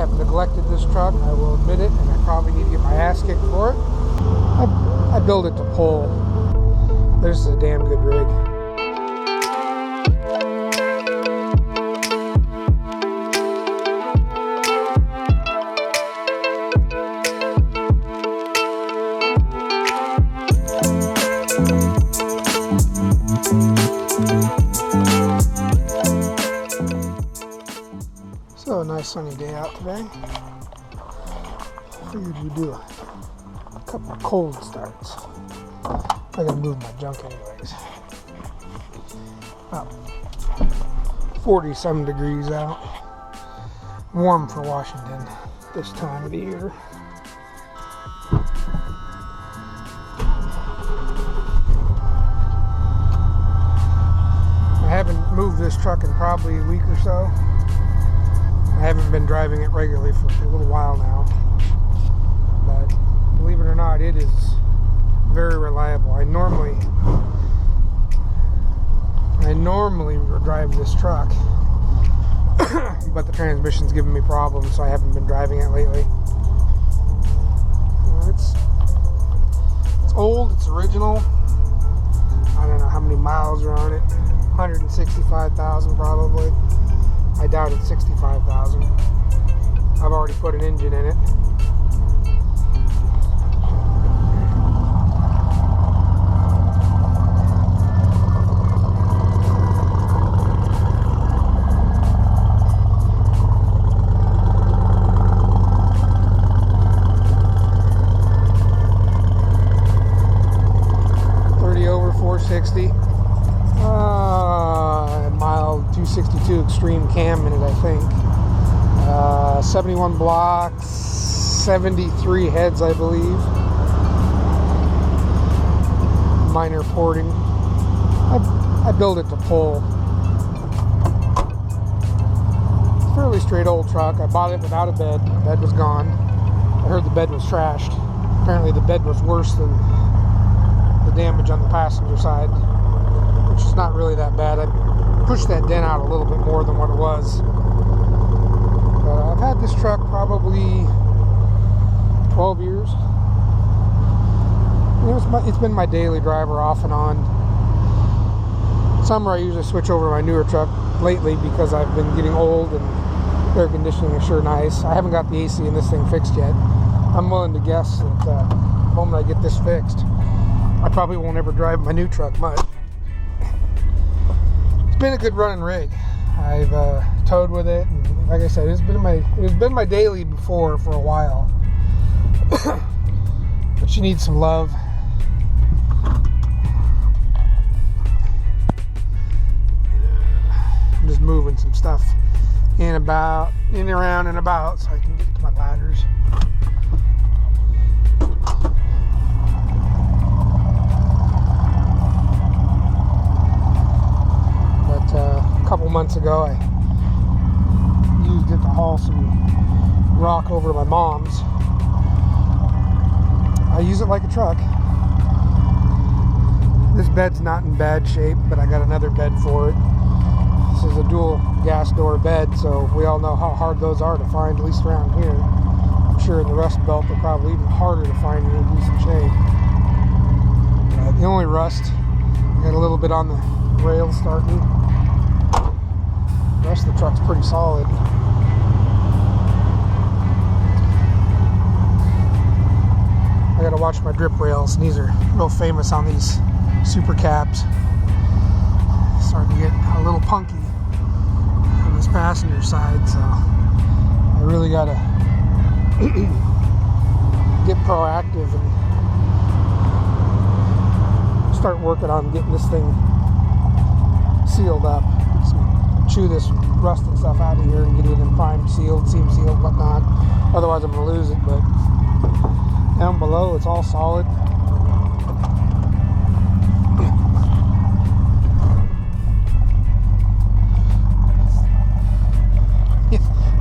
have neglected this truck, I will admit it, and I probably need to get my ass kicked for it. I build it to pull. This is a damn good rig. So, a nice sunny day out today. Figured we'd do a couple of cold starts. I gotta move my junk anyways. About 40-some degrees out. Warm for Washington this time of the year. I haven't moved this truck in probably a week or so. I haven't been driving it regularly for a little while now, but believe it or not, it is very reliable. I normally drive this truck, but the transmission's giving me problems, so I haven't been driving it lately. It's old, it's original. I don't know how many miles are on it. 165,000 probably. I doubt it's 65,000. I've already put an engine in it. Over 460. Mild 262 extreme cam in it, I think. 71 blocks, 73 heads, I believe. Minor porting. I build it to pull. It's a fairly straight old truck. I bought it without a bed. The bed was gone. I heard the bed was trashed. Apparently the bed was worse than the damage on the passenger side, which is not really that bad. I pushed that dent out a little bit more than what it was. But I've had this truck probably 12 years. It's been my daily driver off and on. Summer I usually switch over to my newer truck lately because I've been getting old and air conditioning is sure nice. I haven't got the AC in this thing fixed yet. I'm willing to guess that the moment I get this fixed, I probably won't ever drive my new truck much. It's been a good running rig. I've towed with it, and like I said, it's been my daily before for a while. But she needs some love. I'm just moving some stuff in, around and about, so I can get to my ladders. A couple months ago I used it to haul some rock over to my mom's. I use it like a truck. This bed's not in bad shape, but I got another bed for it. This is a dual gas door bed, so we all know how hard those are to find, at least around here. I'm sure in the Rust Belt they're probably even harder to find in decent shape. The only rust, got a little bit on the rails starting. The rest of the truck's pretty solid. I gotta watch my drip rails, and these are real famous on these Super Cabs. Starting to get a little punky on this passenger side, so I really gotta get proactive and start working on getting this thing sealed up. Chew this rust and stuff out of here and get it in primed, sealed, seam sealed, whatnot. Otherwise I'm going to lose it, but down below it's all solid.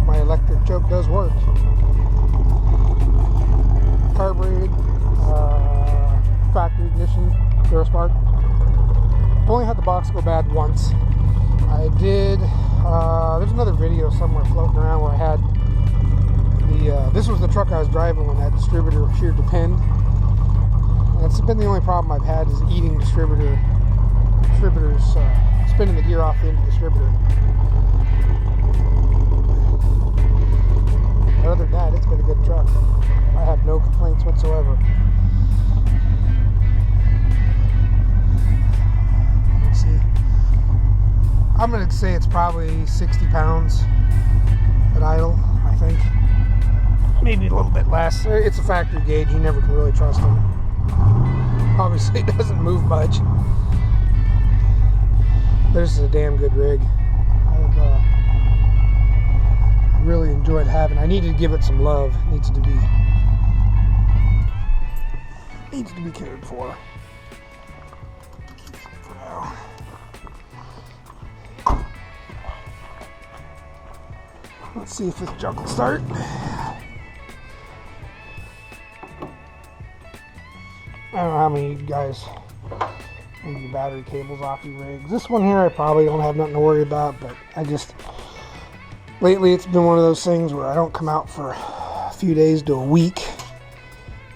My electric choke does work. Carbureted, factory ignition, Zero Spark. Only had the box go bad once. I did, there's another video somewhere floating around where I had this was the truck I was driving when that distributor sheared the pin. And that's been the only problem I've had, is eating distributors, spinning the gear off the end of the distributor. Other than that, it's been a good truck. I have no complaints whatsoever. Let's see. I'm going to say it's probably 60 pounds at idle, I think. Maybe a little bit less. It's a factory gauge. You never can really trust them. Obviously, it doesn't move much. This is a damn good rig. I've really enjoyed having. I needed to give it some love. It needs to be cared for. For now. Let's see if this junk will start. I don't know how many of you guys leave your battery cables off your rigs. This one here I probably don't have nothing to worry about, but lately it's been one of those things where I don't come out for a few days to a week,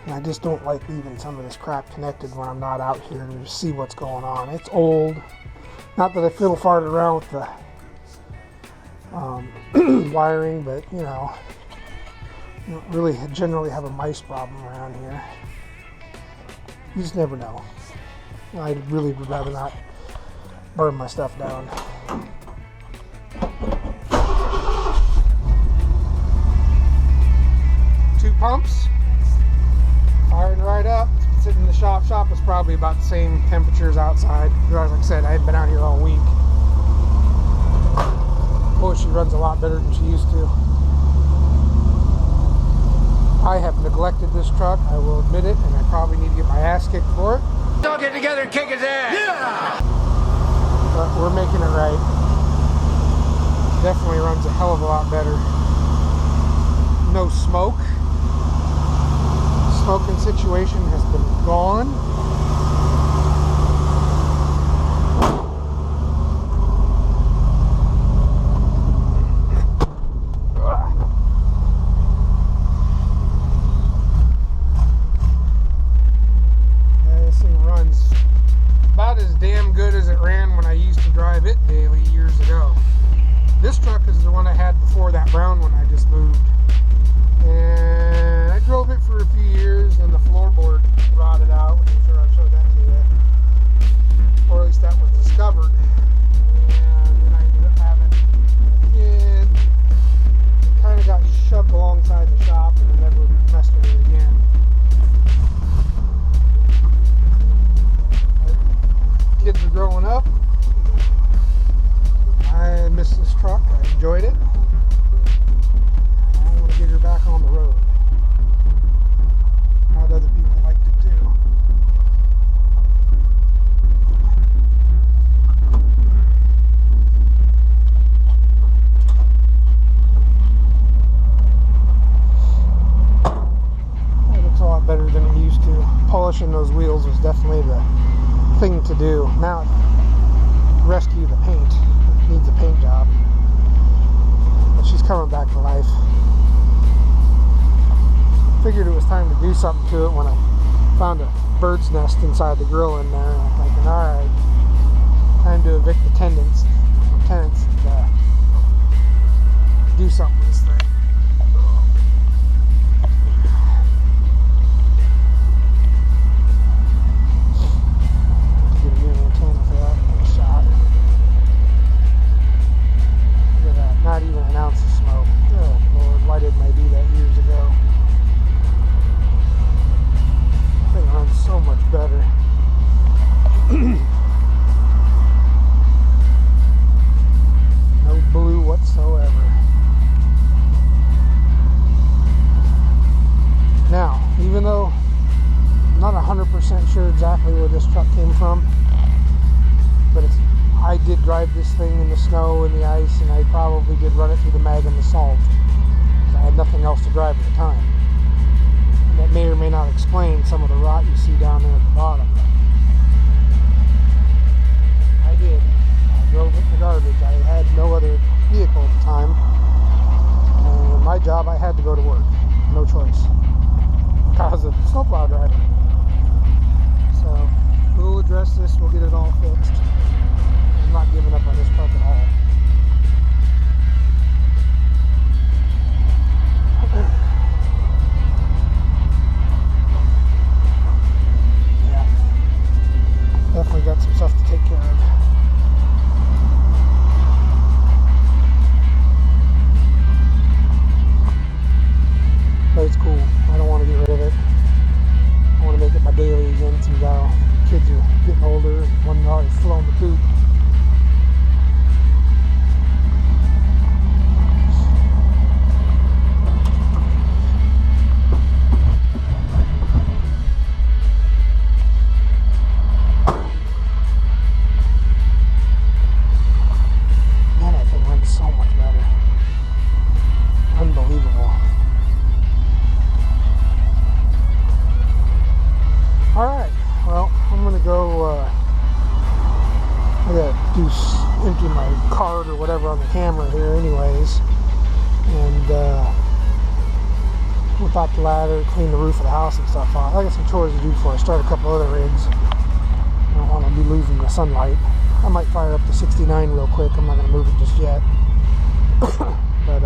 and I just don't like leaving some of this crap connected when I'm not out here to see what's going on. It's old. Not that I fiddle fart around with the wiring, but you know, you don't really generally have a mice problem around here. You just never know. I really would rather not burn my stuff down. Two pumps, firing right up. It's been sitting in the shop. Shop is probably about the same temperatures outside. Like I said, I haven't been out here all week. Boy, she runs a lot better than she used to. I have neglected this truck, I will admit it, and I probably need to get my ass kicked for it. Don't get together and kick his ass! Yeah! But we're making it right. Definitely runs a hell of a lot better. No smoke. Smoking situation has been gone. This truck is the one I had before that brown one I just moved, and I drove it for a few years, and the floorboard rotted out. I'm sure I showed that to you, or at least that was discovered, and then I ended up having it kind of got shoved alongside the shop, and I never messed with it again. Kids are growing up. I miss this truck. I enjoyed it. I want to get her back on the road. Not other people liked it too. It looks a lot better than it used to. Polishing those wheels was definitely the thing to do. Now, rescue the paint. Needs a paint job, but she's coming back to life. Figured it was time to do something to it when I found a bird's nest inside the grill in there, and I'm thinking, alright, time to evict the tenants and do something with this thing. Get a new antenna for that shot. Not even an ounce of smoke. Oh Lord, why didn't I do that years ago? The thing runs so much better. No blue whatsoever. Now, even though I'm not 100% sure exactly where this truck came from, but I did drive this thing in the snow and the ice, and I probably did run it through the mag and the salt. I had nothing else to drive at the time. And that may or may not explain some of the rot you see down there at the bottom. I did. I drove it in the garbage. I had no other vehicle at the time. And my job, I had had to go to work. No choice. Because of snowplow driving. So we'll address this. We'll get it all fixed. I'm not giving up on this truck at all. Yeah. Definitely got some stuff to take care of. But it's cool. I don't want to get rid of it. I want to make it my daily again since our kids are getting older and one already flown the coop. Man, that thing runs so much better. Unbelievable. Alright, well, I'm going to go, I got to empty my card or whatever on the camera here anyways, and whip out the ladder, clean the roof of the house and stuff off. I got some chores to do before I start a couple other rigs. I don't want to be losing the sunlight. I might fire up the 69 real quick. I'm not going to move it just yet. But